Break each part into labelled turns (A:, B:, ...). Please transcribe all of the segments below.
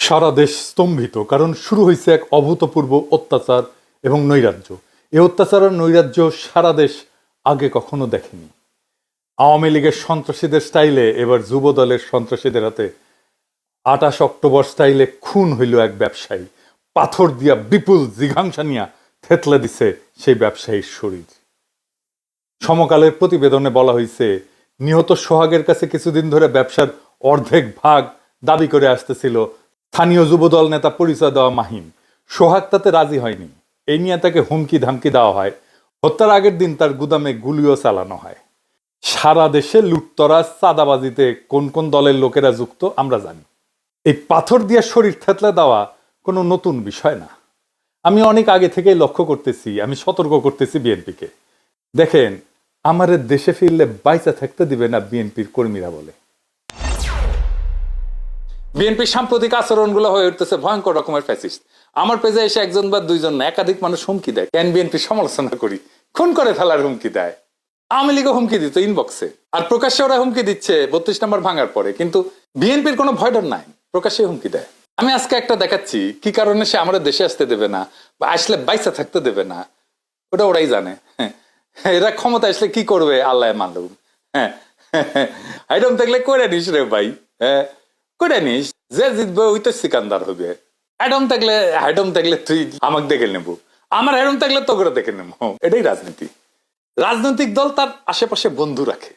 A: সারা দেশ স্তম্ভিত, কারণ শুরু হয়েছে এক অভূতপূর্ব অত্যাচার এবং নৈরাজ্য। এই অত্যাচার আর নৈরাজ্য সারা দেশ আগে কখনো দেখেনি। আওয়ামী লীগের সন্ত্রাসীদের স্টাইলে এবার যুব দলের সন্ত্রাসীদের হাতে ২৮ অক্টোবর স্টাইলে খুন হইল এক ব্যবসায়ী। পাথর দিয়া বিপুল জিঘাংসা নিয়া থেতলে দিছে সেই ব্যবসায়ীর শরীর। সমকালের প্রতিবেদনে বলা হয়েছে, নিহত সোহাগের কাছে কিছুদিন ধরে ব্যবসার অর্ধেক ভাগ দাবি করে আসতেছিল স্থানীয় যুবদল নেতা পরিচয় দেওয়া মাহিম। সোহাগ তাতে রাজি হয়নি। এই নিয়ে তাকে হুমকি ধামকি দেওয়া হয়। হত্যার আগের দিন তার গুদামে গুলিও চালানো হয়। সারা দেশে লুটতরাজ চাঁদাবাজিতে কোন কোন দলের লোকেরা যুক্ত আমরা জানি। এই পাথর দিয়ে শরীর থেতলে দেওয়া কোনো নতুন বিষয় না। আমি অনেক আগে থেকেই লক্ষ্য করতেছি, আমি সতর্ক করতেছি বিএনপিকে। দেখেন, আমাদের দেশে ফিরলে বাইচা থাকতে দিবে না বিএনপির কর্মীরা বলে। বিএনপির সাম্প্রতিক আচরণগুলো হয়ে উঠতেছে ভয়ঙ্কর রকমের ফ্যাসিস্ট। আমার পেজে এসে একজন বা দুইজন না, একাধিক মানুষ হুমকি দেয়। কেন বিএনপির সমালোচনা করি? খুন করে ফেলার হুমকি দেয়। আওয়ামী লীগও হুমকি দিত ইনবক্সে, আর প্রকাশ্যে ওরা হুমকি দিচ্ছে ৩২ নম্বর ভাঙার পরে। কিন্তু বিএনপির কোনো ভয় ডর নাই, প্রকাশ্যে হুমকি দেয়। আমি আজকে একটা দেখাচ্ছি কি কারণে সে আমাদের দেশে আসতে দেবে না বা আসলে বাইসা থাকতে দেবে না, ওটা ওরাই জানে। এরা ক্ষমতা আসলে কি করবে আল্লাহ মালুম। হাইডম থাকলে করে নিস রে ভাই, করে নিস। যে জিতবে ওই তো সিকান্দার হবে। হাইডম থাকলে তুই আমাকে দেখে নেবো, আমার হাইডম থাকলে তো করে দেখে নেবো। এটাই রাজনীতি। রাজনৈতিক দল তার আশেপাশে বন্ধু রাখে,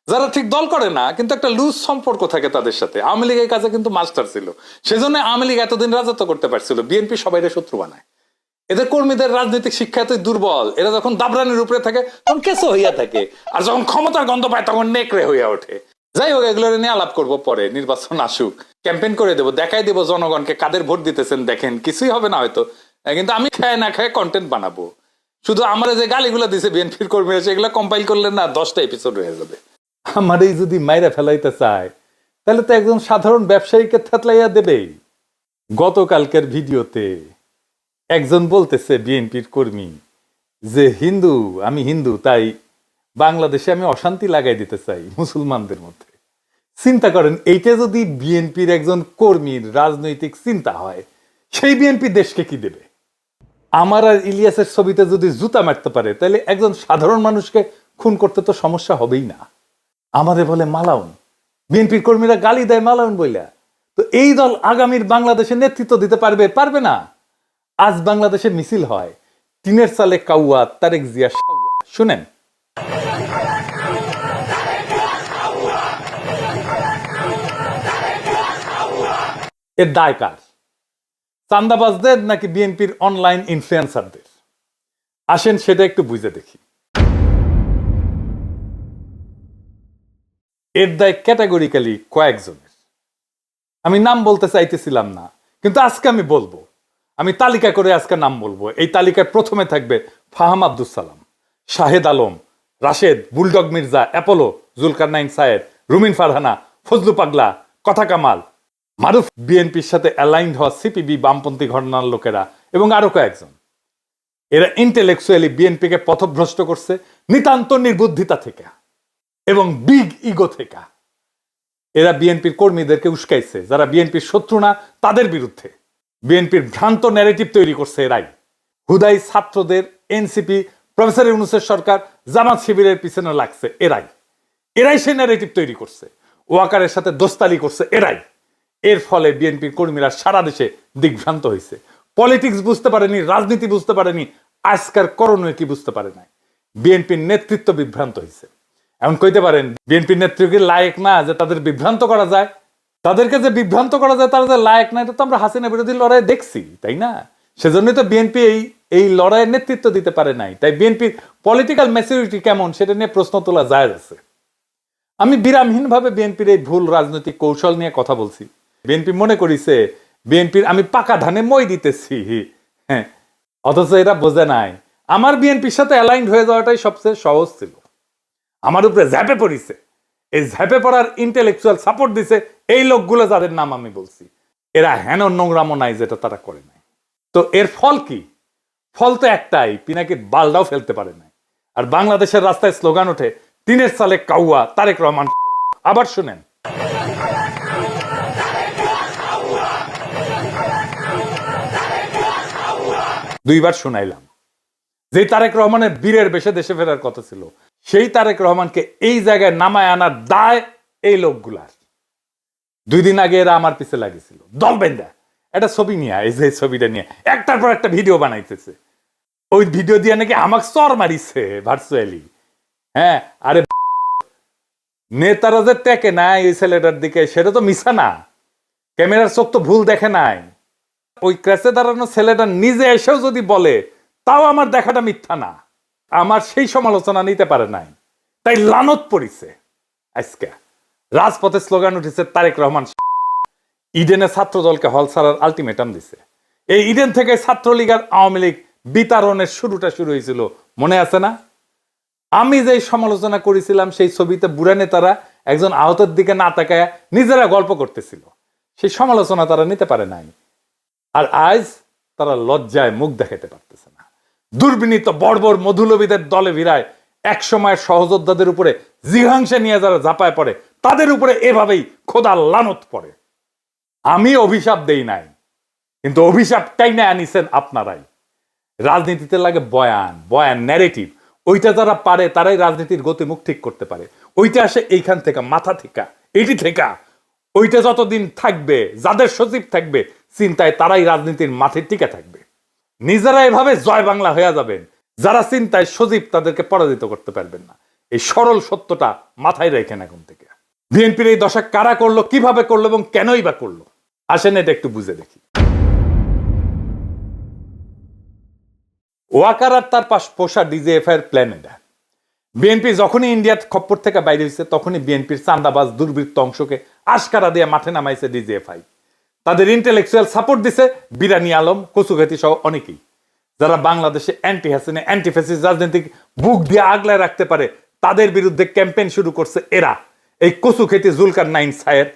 A: যারা ঠিক দল করে না কিন্তু একটা লুজ সম্পর্ক থাকে তাদের সাথে। আওয়ামী লীগের কাছে কিন্তু মাস্টার ছিল, সেজন্য আওয়ামী লীগ এতদিন রাজত্ব করতে পারছিল। বিএনপি সবাইরে শত্রু বানায়। এদের কর্মীদের রাজনৈতিক শিক্ষা এতই দুর্বল, এরা যখন দাবরানির উপরে থাকে তখন কেসো হইয়া থাকে, আর যখন ক্ষমতার গন্ধ পায় তখন নেকড়ে হইয়া ওঠে। যাই হোক, এগুলো নিয়ে আলাপ করবো পরে। নির্বাচন আসুক, ক্যাম্পেইন করে দেবো, দেখাই দেবো জনগণকে কাদের ভোট দিতেছেন। দেখেন, কিছুই হবে না হয়তো, কিন্তু আমি খায় না খায় কন্টেন্ট বানাবো। শুধু আমার যে গালিগুলো দিছে বিএনপির কর্মীরা, সেগুলো কম্পাইল করলে না 10টা এপিসোড হয়ে যাবে। আমার এই যদি মাইরা ফেলাইতে চায় তাহলে তো একজন সাধারণ ব্যবসায়ীকে থেতলাইয়া দেবেই। গতকালকের ভিডিওতে একজন বলতেছে, বিএনপির কর্মী, যে হিন্দু, আমি হিন্দু, তাই বাংলাদেশে আমি অশান্তি লাগাই দিতে চাই মুসলমানদের মধ্যে। চিন্তা করেন, এইটা যদি বিএনপির একজন কর্মীর রাজনৈতিক চিন্তা হয়, সেই বিএনপি দেশকে কি দেবে? আমার আর ইলিয়াসের ছবিতে যদি জুতা মারতে পারে, তাহলে একজন সাধারণ মানুষকে খুন করতে তো সমস্যা হবেই না। আমাদের বলে মালাউন, বিএনপির কর্মীরা গালি দেয় মালাউন বইলা। তো এই দল আগামীর বাংলাদেশে নেতৃত্ব দিতে পারবে? পারবে না। আজ বাংলাদেশে মিছিল হয়, টিনের চালে কাউয়া, তারেক জিয়া সাউয়া। শুনেন, এর দায় কার? চান্দাবাজদের নাকি বিএনপির অনলাইন ইনফ্লুয়েন্সারদের? আসেন সেটা একটু বুঝে দেখি। এর দায় ক্যাটাগরিক্যালি কয়েকজনের। আমি নাম বলতে চাইতেছিলাম না, কিন্তু আজকে আমি বলবো। আমি তালিকা করে আজকে নাম বলবো। এই তালিকায় প্রথমে থাকবে ফাহাম আব্দুল সালাম, শাহেদ আলম, রাশেদ, বুলডগ মির্জা, অ্যাপোলো, জুলকারনাইন সায়েদ, রুমিন ফারহানা, ফজলু পাগলা, কথা কামাল, মারুফ, বিএনপির সাথে অ্যালাইন্ড হওয়া সিপিবি বামপন্থী ঘটনার লোকেরা এবং আরো কয়েকজন। এরা ইন্টেলেকচুয়ালি বিএনপিকে পথভ্রষ্ট করছে নিতান্ত নির্বুদ্ধিতা থেকে এবং বিগ ইগো থেকে। এরা বিএনপির কর্মীদেরকে উস্কাইছে, যারা বিএনপির শত্রু না তাদের বিরুদ্ধে। বিএনপির ভ্রান্ত ন্যারেটিভ তৈরি করছে এরাই। হুদাই ছাত্রদের, এনসিপি, প্রফেসর ইউনূসের সরকার, জামাত শিবিরের পিছনে লাগছে এরাই সেই ন্যারেটিভ তৈরি করছে। ওয়াকারের সাথে দোস্তালি করছে এরাই। এর ফলে বিএনপির কর্মীরা সারা দেশে দিগ্ভ্রান্ত হয়েছে। পলিটিক্স বুঝতে পারেনি, রাজনীতি বুঝতে পারেনি, আজকার করণীয় কি বুঝতে পারে নাই। বিএনপির নেতৃত্ব বিভ্রান্ত হয়েছে। এখন কইতে পারেন, বিএনপির নেতৃত্ব কি লায়ক না যে তাদের বিভ্রান্ত করা যায়? তাদেরকে যে বিভ্রান্ত করা যায় তারা যে লায়ক না, এটা তো আমরা হাসিনা বিরোধী লড়াই দেখছি, তাই না? সেজন্যই তো বিএনপি এই লড়াইয়ের নেতৃত্ব দিতে পারে নাই। তাই বিএনপির পলিটিক্যাল ম্যাচুরিটি কেমন সেটা নিয়ে প্রশ্ন তোলা যায় আছে। আমি বিরামহীনভাবে বিএনপির এই ভুল রাজনৈতিক কৌশল নিয়ে কথা বলছি। বিএনপি মনে করিছে বিএনপির আমি পাকা ধানে মই দিতেছি, হ্যাঁ, অথচ এরা বোঝে নাই আমার বিএনপির সাথে অ্যালাইন্ড হয়ে যাওয়াটাই সবচেয়ে সহজ ছিল। আমার উপরে ঝাঁপে পড়িছে। এই ঝাঁপে পড়ার ইন্টেলেকচুয়াল সাপোর্ট দিছে এই লোকগুলো যাদের নাম আমি বলছি। এরা হেন নোংরামো নাই যেটা তারা করে নাই। তো এর ফল কি? ফল তো একটাই, পিনাকির বালটাও ফেলতে পারে নাই। আর বাংলাদেশের রাস্তায় স্লোগান ওঠে, টিনের চালে কাউয়া, তারেক রহমান। আবার শুনেন, 2বার শুনাইলাম। যে তারেক রহমানের বীরের বেশে দেশে ফেরার কথা ছিল, সেই তারেক রহমানকে এই জায়গায় নামায় আনার দায় এই লোকগুলার। 2 দিন আগে এরা আমার পিছে লাগিয়েছিল দল বেঁধে, একটা ছবি নিয়ে, এই যে ছবিটা নিয়ে একটার পর একটা ভিডিও বানাইতেছে। ওই ভিডিও দিয়ে নাকি আমাকে চর মারিছে ভার্চুয়ালি। হ্যাঁ, আরে নেতারা যে টেকে নাই ওই ছেলেটার দিকে, সেটা তো মিছা না। ক্যামেরার চোখ তো ভুল দেখে নাই। ওই ক্র্যাশে দাঁড়ানো ছেলেটা নিজে এসেও যদি বলে, তাও আমার দেখাটা মিথ্যা না। আমার সেই সমালোচনা নিতে পারে নাই, তাই লানত পড়িছে। আজকে রাজপথে স্লোগান উঠেছে তারেক রহমান। ইডেনে ছাত্র দলকে হল ছাড়ার আলটিমেটাম দিছে। এই ইডেন থেকে ছাত্রলীগ আর আওয়ামী লীগ বিতাড়নের শুরুটা শুরু হয়েছিল, মনে আছে না? আমি যে সমালোচনা করেছিলাম, সেই ছবিতে বুড়া নেতারা একজন আহতের দিকে না তাকায় নিজেরা গল্প করতেছিল, সেই সমালোচনা তারা নিতে পারে নাই। আর আজ তারা লজ্জায় মুখ দেখাতে পারতেছে না। দুর্বিনীত বর্বর মধুলবীদের দলে ভিড়ায় এক সময়ের সহযোদ্ধাদের উপরে জিঘাংসে নিয়ে যারা ঝাঁপায় পড়ে, তাদের উপরে এভাবেই খোদা লানত পড়ে। আমি অভিশাপ দেই নাই, কিন্তু অভিশাপটাই না আনিছেন আপনারাই। রাজনীতিতে লাগে বয়ান, বয়ান ন্যারেটিভ। ওইটা যারা পারে তারাই রাজনীতির গতিমুখ ঠিক করতে পারে। ওইটা আসে এইখান থেকে, মাথা থেকে, এটি থেকে। ওইটা যতদিন থাকবে, যাদের সচিব থাকবে চিন্তায়, তারাই রাজনীতির মাঠে টিকে থাকবে। নিজেরা এভাবে জয় বাংলা হয়ে যাবেন, যারা চিন্তায় সজীব তাদেরকে পরাজিত করতে পারবেন না। এই সরল সত্যটা মাথায় রেখেন এখন থেকে। বিএনপির এই দশা কারা করলো, কিভাবে করলো এবং কেনই বা করলো, আসেন এটা একটু বুঝে দেখি। ওয়াকার আর তার পাশ পোষা ডিজিএফআই এর প্ল্যান এটা। বিএনপি যখনই ইন্ডিয়ার খপ্পর থেকে বাইরে হয়েছে, তখনই বিএনপির চান্দাবাজ দুর্বৃত্ত অংশকে আশকারা দিয়ে মাঠে নামাইছে ডিজিএফআই। তাদের ইন্টেলেকচুয়াল সাপোর্ট দিছে বিরানি আলম, কচুঘাতি সহ অনেকেই, যারা বাংলাদেশে অ্যান্টি হাসিনা, অ্যান্টি ফ্যাসিস্ট রাজনীতি বুক দিয়ে আগলায় রাখতে পারে, তাদের বিরুদ্ধে ক্যাম্পেইন শুরু করছে এরা। এই কচুখেতি জুলকার নাইন সায়ের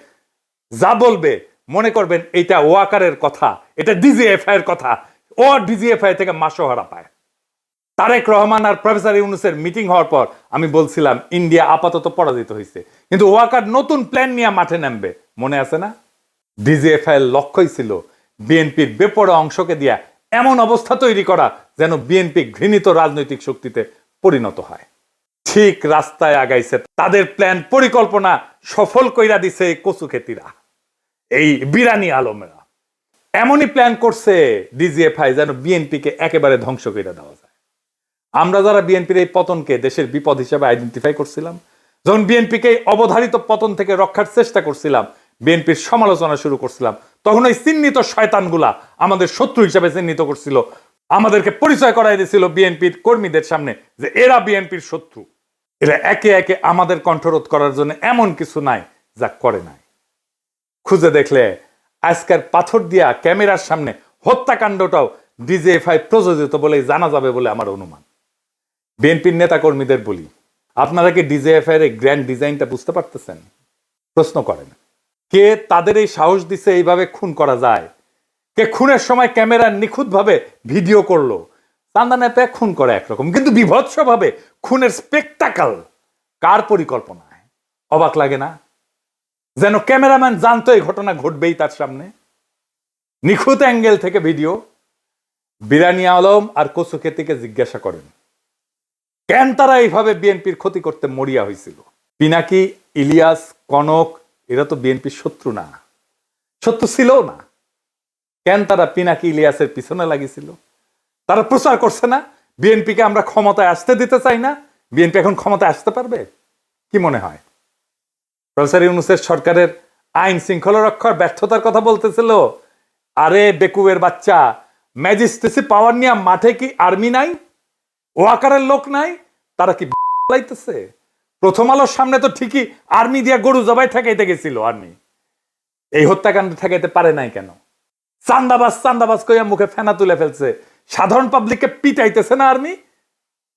A: যা বলবে মনে করবেন এটা ওয়াকারের কথা, এটা ডিজিএফআই এর কথা। ও ডিজিএফআই থেকে মাসোহারা পায়। তারেক রহমান আর প্রফেসর ইউনূসের মিটিং হওয়ার পর আমি বলছিলাম ইন্ডিয়া আপাতত পরাজিত হয়েছে, কিন্তু ওয়াকার নতুন প্ল্যান নিয়ে মাঠে নামবে, মনে আছে না? ডিজিএফআই এর লক্ষ্যই ছিল বিএনপির বেপরোয়া অংশকে দিয়া এমন অবস্থা তৈরি করা যেন বিএনপি ঘৃণিত রাজনৈতিক শক্তিতে পরিণত হয়। ঠিক রাস্তায় আগাইছে। তাদের প্ল্যান পরিকল্পনা সফল কইরা দিছে এই কচুখেতিরা, এই বিরানি আলমেরা। এমনই প্ল্যান করছে ডিজিএফআই যেন বিএনপিকে একেবারে ধ্বংস করে দেওয়া যায়। আমরা যারা বিএনপির এই পতনকে দেশের বিপদ হিসেবে আইডেন্টিফাই করছিলাম, যখন বিএনপিকে অবধারিত পতন থেকে রক্ষার চেষ্টা করছিলাম, বিএনপির সমালোচনা শুরু করছিলাম, তখন ওই চিহ্নিত শয়তানগুলা আমাদের শত্রু হিসেবে চিহ্নিত করছিল, আমাদেরকে পরিচয় করাই দিয়েছিল বিএনপির কর্মীদের সামনে যে এরা বিএনপির শত্রু। এরা একে একে আমাদের কণ্ঠরোধ করার জন্য এমন কিছু নাই যা করে নাই। খুঁজে দেখলে আজকের পাথর দিয়া ক্যামেরার সামনে হত্যাকাণ্ডটাও ডিজিএফআই প্রযোজিত বলে জানা যাবে বলে আমার অনুমান। বিএনপির নেতা কর্মীদের বলি, আপনারা কি ডিজিএফআই এর গ্র্যান্ড ডিজাইনটা বুঝতে পারতেছেন? প্রশ্ন করেন, কে তাদের এই সাহস দিছে এইভাবে খুন করা যায়? কে খুনের সময় ক্যামেরার নিখুঁত ভাবে ভিডিও করলো? চান্দা নেপে খুন করে একরকম, কিন্তু বিভৎস ভাবে খুনের স্পেকটাকল কার পরিকল্পনায়? অবাক লাগে না? যেন ক্যামেরাম্যান জানতো এই ঘটনা ঘটবেই তার সামনে। নিখুঁত অ্যাঙ্গেল থেকে ভিডিও। বিরানি আলম আর কচুখেতিকে জিজ্ঞাসা করেন কেন তারা এইভাবে বিএনপির ক্ষতি করতে মরিয়া হয়েছিল। পিনাকি, ইলিয়াস, কনক এরা তো বিএনপির শত্রু না, শত্রু ছিল না। কেন তারা পিনাকি ইলিয়াসের পিছনে লাগিয়েছিল? তারা প্রচার করছে না বিএনপিকে আমরা ক্ষমতায় আসতে দিতে চাই না। বিএনপি এখন ক্ষমতায় আসতে পারবে কি মনে হয়? প্রফেসর ইউনূসের সরকারের আইন শৃঙ্খলা রক্ষার ব্যর্থতার কথা বলতেছিল। আরে বেকুবের বাচ্চা, ম্যাজিস্ট্রেসি পাওয়ার নিয়ে মাঠে কি আর্মি নাই? ওয়াকারের লোক নাই? তারা কি লাইতেছে? প্রথম আলোর সামনে তো ঠিকই আর্মি দিয়া গরু জবাই ঠেকাইতে গেছিল আর্মি। এই হত্যাকাণ্ড ঠেকাইতে পারে নাই কেন? চান্দাবাজ চান্দাবাজ কইয়া মুখে ফেনা তুলে ফেলছে। সাধারণ পাবলিককে পিটাইতেছে না আর্মি?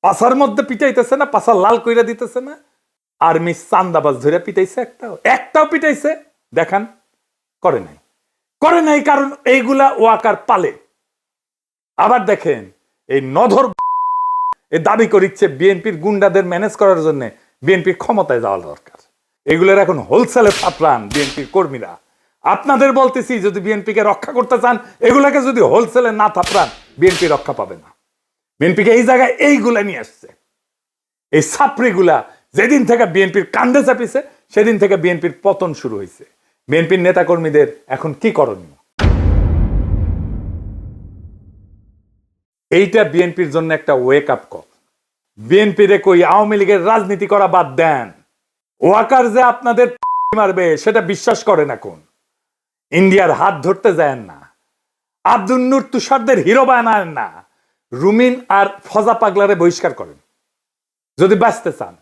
A: পাশার মধ্যে পিটাইতেছে না? পাশা লাল কইরা দিতেছে না? আর্মি চান্দাবাজ ধরে পিটাইছে? একটাও পিটাইছে দেখান? করে নাই। করে নাই কারণ এইগুলা ওয়াকার পালে। আবার দেখেন এই নধর এ দাবি করিচ্ছে বিএনপির গুন্ডাদের ম্যানেজ করার জন্য বিএনপির ক্ষমতায় যাওয়া দরকার। এগুলোর এখন হোলসেলে ফাপড়ান বিএনপির কর্মীরা।
B: আপনাদের বলতেছি, যদি বিএনপিকে রক্ষা করতে চান, এগুলাকে যদি হোলসেলে না থাপড়ান, বিএনপি রক্ষা পাবে না। বিএনপিকে এই জায়গায় এইগুলা নিয়ে আসছে, এই ছাপড়িগুলা। যেদিন থেকে বিএনপির কান্দে চাপিছে, সেদিন থেকে বিএনপির পতন শুরু হয়েছে। বিএনপির নেতাকর্মীদের এখন কি করণীয়? এইটা বিএনপির জন্য একটা ওয়েক আপ কল। বিএনপির কই আওয়ামী লীগের রাজনীতি করা বাদ দেন। ওয়াকার যে আপনাদের মারবে সেটা বিশ্বাস করেন এখন। ইন্ডিয়ার হাত ধরতে যায় না, আব্দুল নূর তুষারদের হিরো বানায় না, রুমিন আর ফজা পাগলারে বহিষ্কার করেন যদি বাঁচতে চান।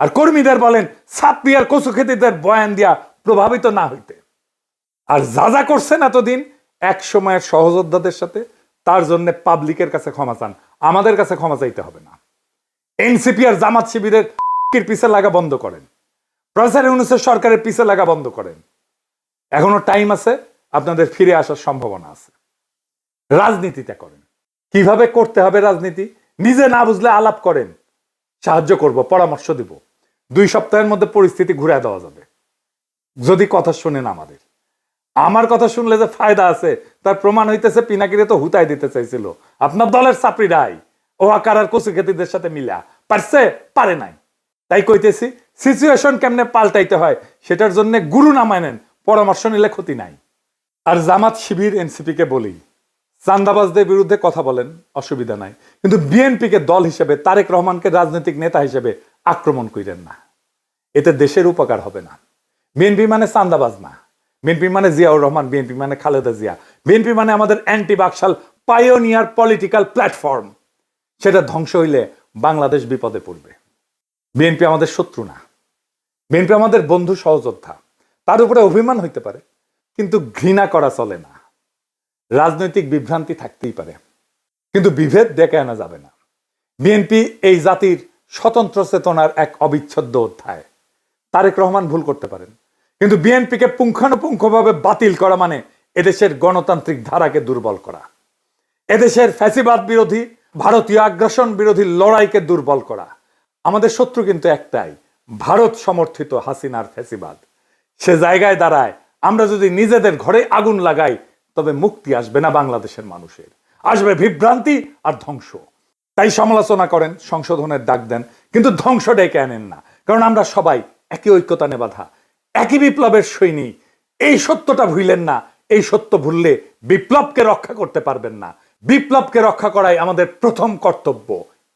B: আর কর্মীদের বলেন ছাত্রী আর কচু খেতিদের বয়ান দিয়া প্রভাবিত না হইতে। আর যা যা করছেন এতদিন এক সময়ের সহযোদ্ধাদের সাথে, তার জন্য পাবলিকের কাছে ক্ষমা চান, আমাদের কাছে ক্ষমা চাইতে হবে না। এনসিপি আর জামাত শিবিরের পিছে লাগা বন্ধ করেন, প্রফেসর ইউনূসের সরকারের পিছে লাগা বন্ধ করেন। এখনো টাইম আছে, আপনাদের ফিরে আসার সম্ভাবনা আছে। রাজনীতিটা করেন, কিভাবে করতে হবে রাজনীতি নিজে না বুঝলে আলাপ করেন, সাহায্য করব, পরামর্শ দিব। 2 সপ্তাহের মধ্যে পরিস্থিতি ঘুরে দেওয়া যাবে যদি কথা শুনেন আমাদের। আমার কথা শুনলে যে ফায়দা আছে তার প্রমাণ হইতেছে পিনাকিরে তো হুতাই দিতে চাইছিল আপনার দলের চাপড়িরাই। ও আকার আর কচু খেতিদের সাথে মিলা পারছে, পারে নাই। তাই কইতেছি, সিচুয়েশন কেমনে পাল্টাইতে হয় সেটার জন্য গুরু না মানেন, পরামর্শ নিলে ক্ষতি নাই। আর জামাত শিবির এনসিপি কে বলি, চান্দাবাজদের বিরুদ্ধে কথা বলেন, অসুবিধা নাই, কিন্তু বিএনপিকে দল হিসেবে, তারেক রহমানকে রাজনৈতিক নেতা হিসেবে আক্রমণ করেন না। এতে দেশের উপকার হবে না। বিএনপি মানে চান্দাবাজ না, বিএনপি মানে জিয়াউর রহমান, বিএনপি মানে খালেদা জিয়া, বিএনপি মানে আমাদের anti Baksal pioneer political platform. সেটা ধ্বংস হইলে বাংলাদেশ বিপদে পড়বে। বিএনপি আমাদের শত্রু না, বিএনপি আমাদের বন্ধু সহযোদ্ধা। তার উপরে অভিমান হইতে পারে, কিন্তু ঘৃণা করা চলে না। রাজনৈতিক বিভ্রান্তি থাকতেই পারে, কিন্তু বিভেদ ডেকে আনা যাবে না। বিএনপি এই জাতির স্বতন্ত্র চেতনার এক অবিচ্ছেদ্য অধ্যায়। তারেক রহমান ভুল করতে পারেন, কিন্তু বিএনপিকে পুঙ্খানুপুঙ্খভাবে বাতিল করা মানে এদেশের গণতান্ত্রিক ধারাকে দুর্বল করা, এদেশের ফ্যাসিবাদ বিরোধী, ভারতীয় আগ্রাসন বিরোধী লড়াইকে দুর্বল করা। আমাদের শত্রু কিন্তু একটাই, ভারত সমর্থিত হাসিনার ফ্যাসিবাদ। সে জায়গায় দাঁড়ায় আমরা যদি নিজেদের ঘরে আগুন লাগাই, তবে মুক্তি আসবে না বাংলাদেশের মানুষের, আসবে বিভ্রান্তি আর ধ্বংস। তাই সমালোচনা করেন, সংশোধনের ডাক দেন, কিন্তু ধ্বংস ডেকে আনেন না। কারণ আমরা সবাই একই ঐক্যতানে বাঁধা, একই বিপ্লবের সৈনিক। এই সত্যটা ভুলেন না। এই সত্য ভুললে বিপ্লবকে রক্ষা করতে পারবেন না। বিপ্লবকে রক্ষা করাই আমাদের প্রথম কর্তব্য।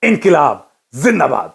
B: ইনকিলাব জিন্দাবাদ।